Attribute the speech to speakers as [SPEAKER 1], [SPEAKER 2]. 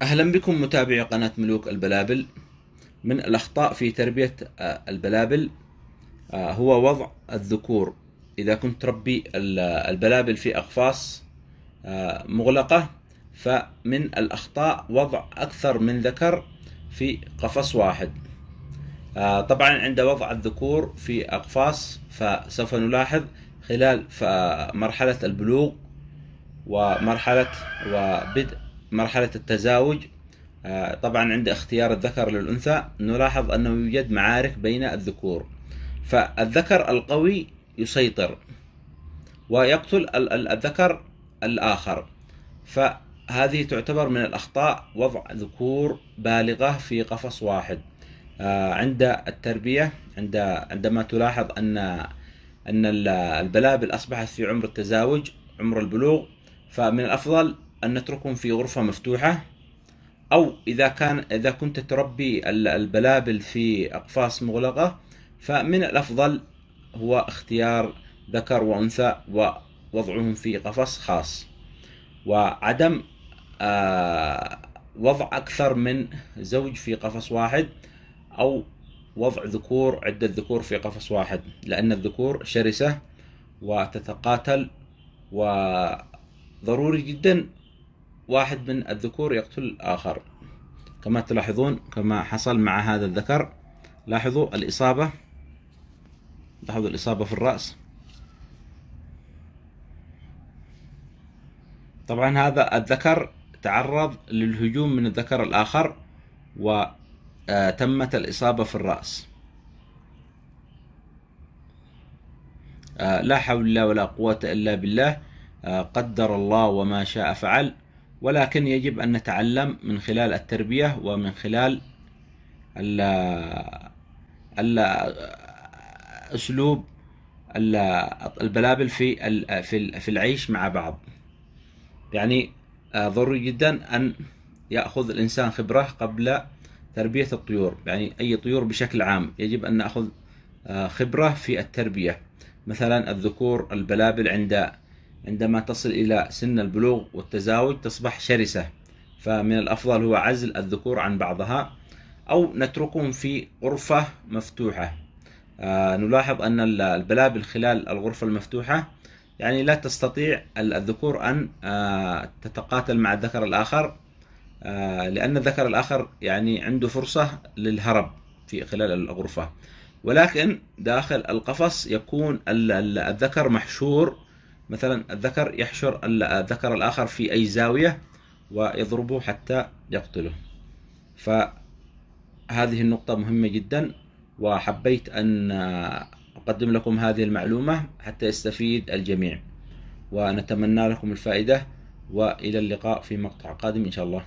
[SPEAKER 1] أهلا بكم متابعي قناة ملوك البلابل. من الأخطاء في تربية البلابل هو وضع الذكور. إذا كنت تربي البلابل في أقفاص مغلقة، فمن الأخطاء وضع أكثر من ذكر في قفص واحد. طبعا عند وضع الذكور في أقفاص فسوف نلاحظ خلال مرحلة البلوغ وبدء مرحلة التزاوج، طبعا عند اختيار الذكر للأنثى نلاحظ أنه يوجد معارك بين الذكور، فالذكر القوي يسيطر ويقتل الذكر الآخر. فهذه تعتبر من الأخطاء، وضع ذكور بالغة في قفص واحد. عند التربية عندما تلاحظ أن البلابل أصبحت في عمر التزاوج، عمر البلوغ، فمن الأفضل أن نتركهم في غرفة مفتوحة، أو إذا كنت تربي البلابل في أقفاص مغلقة فمن الأفضل هو اختيار ذكر وأنثى ووضعهم في قفص خاص، وعدم وضع أكثر من زوج في قفص واحد، أو وضع عدة ذكور في قفص واحد، لأن الذكور شرسة وتتقاتل، وضروري جدا واحد من الذكور يقتل الآخر. كما تلاحظون كما حصل مع هذا الذكر، لاحظوا الإصابة في الرأس. طبعا هذا الذكر تعرض للهجوم من الذكر الآخر وتمت الإصابة في الرأس. لا حول الله ولا قوة إلا بالله، قدر الله وما شاء فعل. ولكن يجب أن نتعلم من خلال التربية ومن خلال أسلوب البلابل في العيش مع بعض. يعني ضروري جدا أن يأخذ الإنسان خبرة قبل تربية الطيور، يعني أي طيور بشكل عام يجب أن نأخذ خبرة في التربية. مثلا الذكور البلابل عندما تصل إلى سن البلوغ والتزاوج تصبح شرسة، فمن الأفضل هو عزل الذكور عن بعضها، أو نتركهم في غرفة مفتوحة. نلاحظ أن البلابل خلال الغرفة المفتوحة يعني لا تستطيع الذكور أن تتقاتل مع الذكر الآخر، لأن الذكر الآخر يعني عنده فرصة للهرب في خلال الغرفة. ولكن داخل القفص يكون الذكر محشور، مثلا الذكر يحشر الذكر الآخر في أي زاوية ويضربه حتى يقتله. فهذه النقطة مهمة جدا، وحبيت أن أقدم لكم هذه المعلومة حتى يستفيد الجميع، ونتمنى لكم الفائدة، وإلى اللقاء في مقطع قادم إن شاء الله.